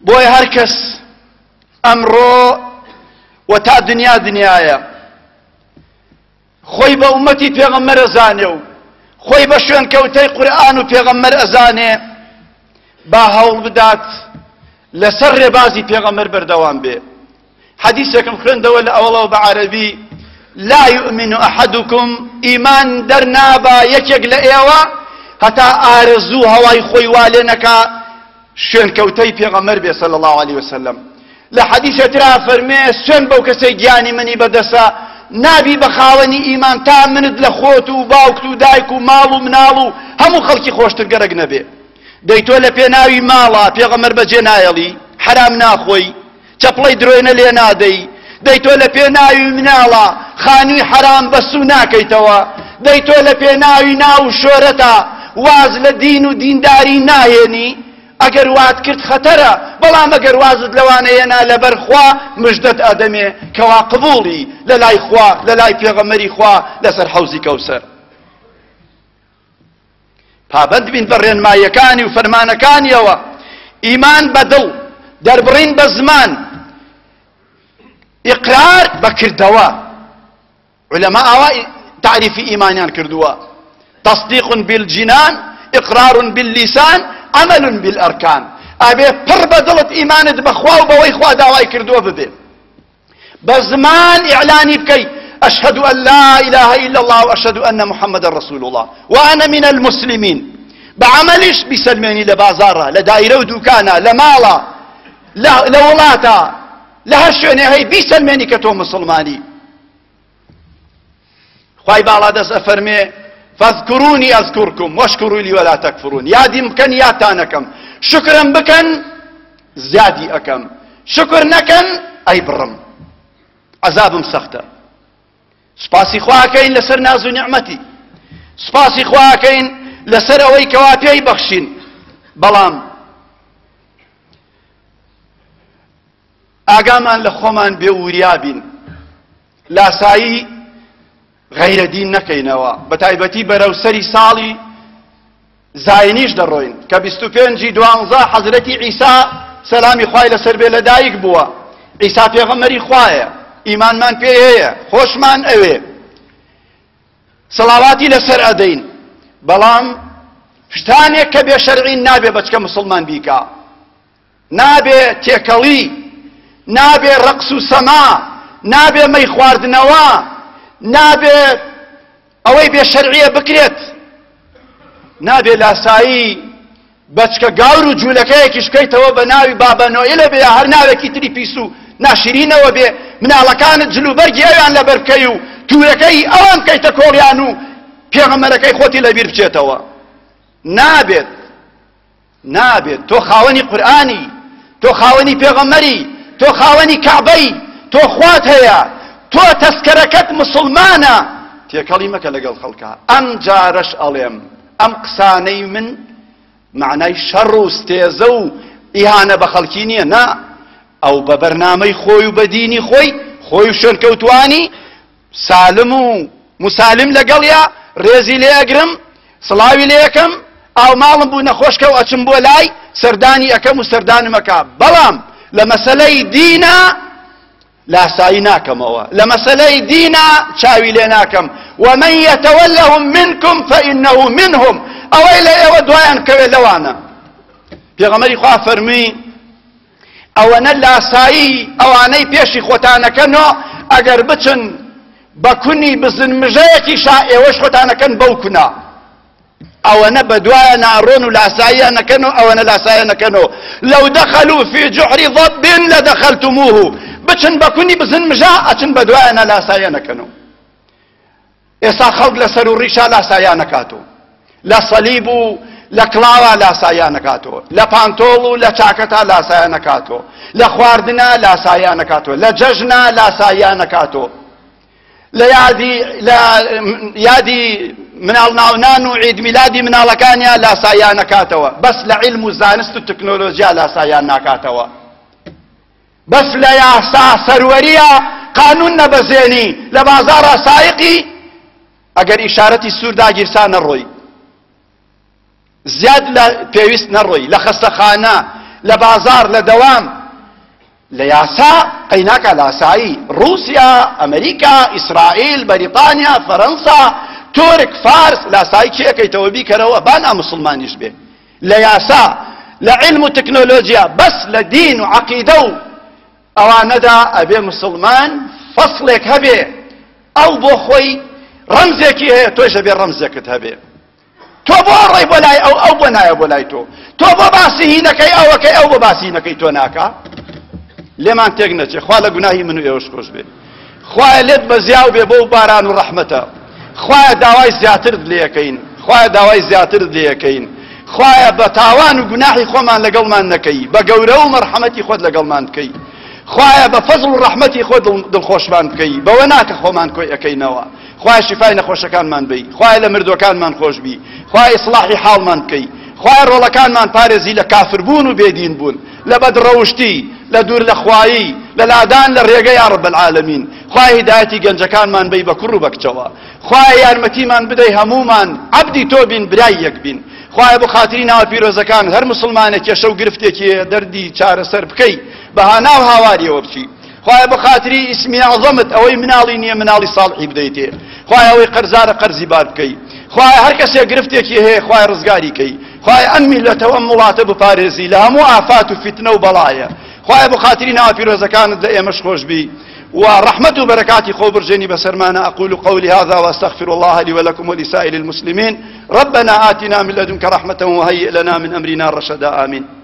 بۆیە هەر کەس ئەمڕۆ و تا دنیایە خۆی بە ئومەتی پێغەمبەر ئەزانێ و خۆی بە شوێنکەوتەی قورئان و پێغەمبەر ئەزانێ با هەوڵ بدات لەسەر ڕێبازی پێغەمبەر بەردەوام بێ. حەدیثێکم خوێندەوە لە ئەوڵەوە بە عەرەبی: لا يؤمن أحدكم إيمان درنابا يكيك لأيوا حتى آرزو هواي خوي والينكا شون كوتي پیغمبر بي صلى الله عليه وسلم. لحديث ترى فرمي سون بو كسي جاني مني بدسا نابي بخاوني إيمان تا مند لخوتو باوكتو دايكو مالو منالو همو خلقي خوشتر قرق نبي ديتو لپيناوي مالا پیغمبر بجنايلي حرام ناخوي چپلي دروين لينا دي دەیتۆ لە پێناوی مناڵە خانووی حرام بەسوو ناکەیتەوە دەیتۆ لە پێناوی ناو شۆرەتە واز لە دین و دینداری ناهێنی ئەگەر وات کرد خەتەرە بەڵام ئەگەر وازت لەوانەیەنا لەبەر خوا مژدەت ئەدەمێ کەوا قبوڵی لە لای خوا لە لای پێغەمبەری خوا لەسەر حەوزی کەوسەر. پابەند بین بە ڕێنماییەکانی و فەرمانەکانیەوە. ئیمان بەدڵ دەربڕین بە زمان إقرار بكردوا علماء تعريف إيمانيان كردوا تصديق بالجنان إقرار باللسان عمل بالأركان أبي بربدلت إيمانت بخوا وبوي خوا داواي كردوا ببي بزمان إعلاني بكي أشهد أن لا إله إلا الله وأشهد أن محمد رسول الله وأنا من المسلمين بعملش بسلميني لبازارة لدائرة ودوكانا لمالا لولاتا لها شوێنێ هەی بیسەلمێنی کە تۆ مسلمانی. خوای باڵا دەست ئەفەرمێ فەذکورونی ئەذکورکم وەشکوروا لی وەلا تەکفڕون. یادیم بکەن یادتان ئەکەم، شکرم بکەن زیادی ئەکەم، شکر نەکەن ئەی بڕم عەزابم سەختە. سوپاسی خوا ئەکەین لەسەر ناز و نیعمەتی، سوپاسی خوا ئەکەین لەسەر ئەوەی کەوا پێی بەخشین. بەڵام ئاگامان لە خۆمان بێ وریابین، لاسایی غەیرەدین نەکەینەوە، بە تایبەتی بەرەو سەری ساڵی زاینیش دەڕۆین کە 25 دوانزە حەزرەتی عیسا سەلامی خوای لەسەر بێ لەدایک بووە. عیسا پێغەمبەری خوایە، ئیمانمان پێ هەیە، خۆشمان ئەوێ، سەڵاواتی لەسەر ئەدەین. بەڵام شتانێک کە بێ شەرعین نابێ بەچکە مسلمان بیکا، نابێ تێکەڵی، نابێ ڕقس و سەما، نابێ مەی خواردنەوە، نابێ ئەوەی بێ شەرعیە بکرێت، نابێ لاسایی بەچکە گاور و جوولەکەیەکیش بکەیتەوە بە ناوی بابە نۆئیلە بێ، هەر ناوێکی تری پیس و ناشرینەوە بێ، مناڵەکانت جلوبەرگی ئەویان لەبەر بکەی و توورەکەی ئەوان بکەیتە کۆڵیان و پێغەمبەرەکەی خۆتی لەبیر بچێتەوە. نابێت، نابێت. تۆ خاوەنی قورئانی، تۆ خاوەنی پێغەمبەری، تۆ خاوەنی کەعبەی، تۆ خوات هەیە، تۆ تەسکەرەکەت مسلمانە، تێکەڵی مەکە لەگەڵ خەڵکا. ئەم جارەش ئەڵێم ئەم قسانەی من معنای شەڕ و ستێزە و ئیهانە بە خەڵکی نییە، نا، ئەو بە بەرنامەی خۆی و بە دینی خۆی و شوێنکەوتوانی سالم و مسالم لەگەڵیا ڕێزی لێ ئەگرم، سڵاوی لێ ئەکەم، ئاو ماڵم بوو نەخۆشکە و ئەچم بۆ لای سەردانی ئەکەم و سەردانم ئەکا. بەڵام لە مەسەلەی دینە لاسایی ناکەمەوە، لە مەسەلەی دینە چاوی لێ ناکەم. ومن يتولهم منكم فإنه منهم، ئەوەی لە ئێوە دوایان کەوێ لەوانە. پێغەمبەری خوا فەرمی ئەوەنە لاسایی ئەوانەی پێشی خۆتانەکەنەوە ئەگەر بچن بە کونی بزنمژەیەکیشا ئێوەش خۆتانەکەن بەو کونە، ئەوەنە بەدوایە ناڕۆن و لاساییانەکەنەوە، ئەوەنە لاساییانەکەنەوە. لەو دەخەلوا فی جوحر ضب لەدەخەلتموه، بچن بە کونی بزنمژە ئەچن بەدوایەنە لاساییانەکەنەوە. ئێستا خەڵک لەسەر و ڕیشا لاساییانەکاتەوە، لە سەلیب و لە کڵاوە لاساییانەکاتەوە، لە پانتۆڵ و لە چاکەتا لاساییانەکاتەوە، لە خواردنە لاساییانەکاتەوە، لە جەژنە لاساییانەکاتەوە، لە یادی مناڵ ناونان و عید میلادی مناڵەکانیان لاساییان نەکاتەوە، بەس لە عیلم و زانست و تەکنۆلۆژیا لاساییان ناکاتەوە، بەس لە یاسا سەروەریە قانون نەبەزێنی لە بازاڕە سایقی ئەگەر ئیشارەتی سوور داگیرسا نەڕۆی، زیاد لە پێویست نەڕۆی، لە خەستەخانە لە بازار لە دەوام لە یاسا قەیناکە لە ئاسایی رووسیا ئەمریکا ئیسرائیل بەریتانیا فەرەنسا تورک فارس لە ئاسایی کێکەیتەوە بیکەرەوە بانا مسلمانیش بێ لە یاسا لە علم و تەکنۆلۆجیا بەس لە دین و عەقیدە و ئەوانەدا ئەبێ مسلمان فەسڵێک هەبێ ئەو بۆ خۆی ڕەمزێکی هەیە تۆش ئەبێ ڕەمزێکت هەبێ تۆ بۆ ڕێی بۆ لای ئەو بۆ نایە بۆ لای تۆ بۆ باسی هینەکەی ئەوەکەی ئەو بۆ باسی هینەکەی تۆ ناکە لێمان تێک نەچێ خوا لە گوناهی من و ئێوەش خۆش بێ خوایە لێت بە زیاو بێ بۆ باران و ڕەحمەتە خوایە داوای زیاترت لێ یەکەین خوایە داوای زیاترت لێ یەکەین خوایە بە تاوان و گوناحی خۆمان لەگەڵمان نەکەی بە گەورە و مەرحەمەتی خۆت لەگەڵمان بکەی خوایە بە فەزڵ و ڕەحمەتی خۆت دڵخۆشمان بکەی بەوە ناکە خۆمان کۆی ئەەکەینەوە خوایە شیفای نەخۆشەکانمان بی خوایە لە مردوەکانمان خۆش بی خوایە ئیسلاحی حاڵمان بکەی خوایە ڕۆڵەکانمان پارێزی لە کافربوون و بێدین بوون لە بەدڕەوشتی لە دوور لە خوایی لە لادان لە ڕێگەی یا رب العالمین خوایە هیدایەتی گەنجەکانمان بی بە کوڕ و بەکچەوە خوایە یارمەتیمان بدەی هەمومان عەبدی تۆ بین برای یەک بین خوایە بۆ خاتری ناوە پیرۆزەکان هەر مسلمانێک کێشە و گرفتێکی دەردی چارەسەر بکەی بەهانا و هاواریەوە بچی خوایە بە خاتری ئیسمی عەظەمت ئەوەی مناڵی نییە مناڵی ساڵحی بدەیتێ خوایە ئەوەی قەرزارە قەرزی بار بکەی خوایە هەر کەسێک گرفتێکی هەیە خوایە ڕزگاری کەی خوایە ئەم میلەتەوە ئەم وڵاتە بپارێزی لە هەموو ئافات و فتنە و بەڵایە خوایە بە خاتری ناوە پیرۆزەکانت لە ئێمەش خۆش بی ورحمة وبركاته خو برجني بسرمانا أقول قولي هذا وأستغفر الله لي ولكم ولسائر المسلمين ربنا آتنا من لدنك رحمة وهيئ لنا من أمرنا رشدا آمين